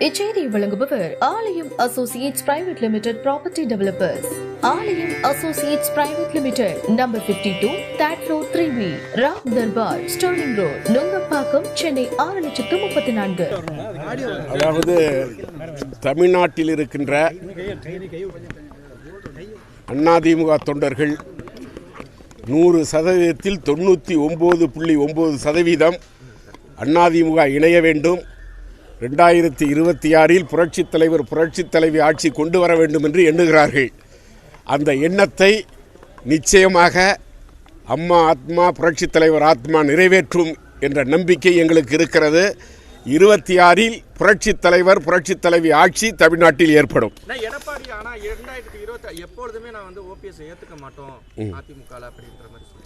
இச்செய்தியை வழங்குபவர் Aalayam associates private limited property developers. Aalayam associates private limited, number 52, third floor 3B, Ram Darbar, sterling road, Nungambakkam, Chennai 6,34,000. அதாவது தமிழ்நாட்டில் இருக்கின்ற அதிமுக தொண்டர்கள் 100%த்தில் 99.9% அதிமுக இணைய வேண்டும். 2026 புரட்சித் தலைவர் புரட்சித் தலைவி ஆட்சி கொண்டு வர வேண்டும் என்று எண்ணுகிறார்கள். அந்த எண்ணத்தை நிச்சயமாக அம்மா ஆத்மா புரட்சித் தலைவர் ஆத்மா நிறைவேற்றும் என்ற நம்பிக்கை எங்களுக்கு இருக்கிறது. 26 புரட்சித் தலைவர் புரட்சித் தலைவி ஆட்சி தமிழ்நாட்டில் ஏற்படும். எடப்பாடி ஆனா 2020 எப்பொழுதுமே நான் வந்து ஓபிஎஸ் ஏத்துக்க மாட்டோம் அதிமுக அப்படின்ற மாதிரி சொல்றேன்.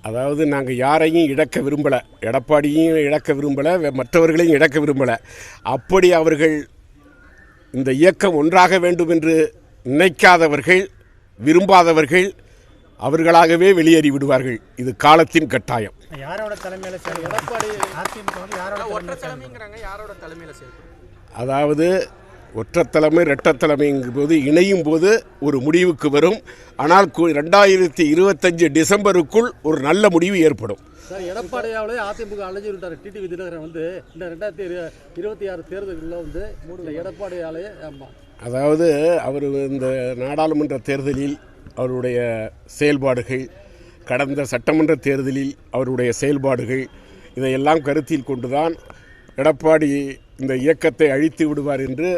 அதாவது நாங்கள் யாரையும் இழக்க விரும்பலை, எடப்பாடியும் இழக்க விரும்பலை, மற்றவர்களையும் இழக்க விரும்பலை. அப்படி அவர்கள் இந்த இயக்கம் ஒன்றாக வேண்டும் என்று நினைக்காதவர்கள், விரும்பாதவர்கள் அவர்களாகவே வெளியேறி விடுவார்கள். இது காலத்தின் கட்டாயம். யாரோட தலைமையில எடப்பாடி அதிமுக ஒற்றை தலைமைங்கிறாங்க, யாரோட தலைமையில சேர்க்கணும்? அதாவது ஒற்றைத்தலைமை இரட்டைத்தலைமைங்கும் போது இணையும் போது ஒரு முடிவுக்கு வரும். ஆனால் 2025 டிசம்பருக்குள் ஒரு நல்ல முடிவு ஏற்படும். சார், எடப்பாடியாவில் அதிமுக அழைஞ்சி விட்டார். டிடிவி தினகரன் வந்து இந்த 2026 தேர்தலில் வந்து எடப்பாடியாலே அதாவது அவர் இந்த நாடாளுமன்ற தேர்தலில் அவருடைய செயல்பாடுகள், கடந்த சட்டமன்ற தேர்தலில் அவருடைய செயல்பாடுகள், இதையெல்லாம் கருத்தில் கொண்டுதான் எடப்பாடி இந்த இயக்கத்தை அழித்து விடுவார் என்று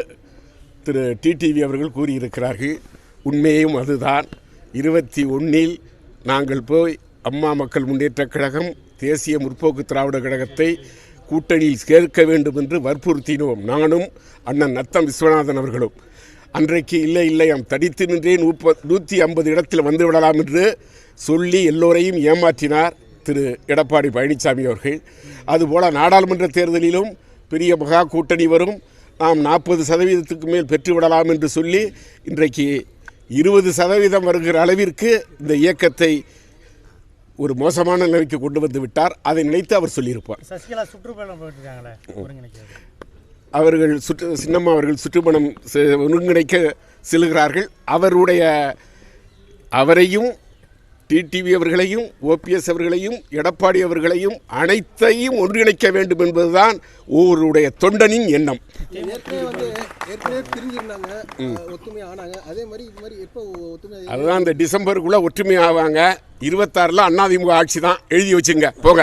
திரு டிடிவி அவர்கள் கூறியிருக்கிறார்கள். உண்மையும் அதுதான். 21 நாங்கள் போய் அம்மா மக்கள் முன்னேற்றக் கழகம், தேசிய முற்போக்கு திராவிட கழகத்தை கூட்டணியில் சேர்க்க வேண்டும் என்று வற்புறுத்தினோம். நானும் அண்ணன் நத்தம் விஸ்வநாதன் அவர்களும். அன்றைக்கு இல்லை தடித்து நின்றே 150 இடத்தில் வந்து விடலாம் என்று சொல்லி எல்லோரையும் ஏமாற்றினார் திரு எடப்பாடி பழனிசாமி அவர்கள். அதுபோல் நாடாளுமன்ற தேர்தலிலும் பெரிய மகா கூட்டணி வரும், நாம் 40% மேல் பெற்றுவிடலாம் என்று சொல்லி இன்றைக்கு 20% வருகிற அளவிற்கு இந்த இயக்கத்தை ஒரு மோசமான நிலைக்கு கொண்டு வந்து விட்டார். அதை நினைத்து அவர் சொல்லியிருப்பார். சசிகலா சுற்றுப்பயணம் போயிட்டுருக்காங்களே, அவர்கள் சின்னம்மா அவர்கள் சுற்றுப்பயணம் ஒருங்கிணைக்க செல்கிறார்கள். அவரையும் டிடிவி அவர்களையும், ஓபிஎஸ் அவர்களையும், எடப்பாடி அவர்களையும் அனைத்தையும் ஒன்றிணைக்க வேண்டும் என்பதுதான் ஒவ்வொருடைய தொண்டனின் எண்ணம். அதுதான் இந்த டிசம்பருக்குள்ள ஒற்றுமை ஆவாங்க. 26 அதிமுக ஆட்சி தான். எழுதி வச்சுங்க போக.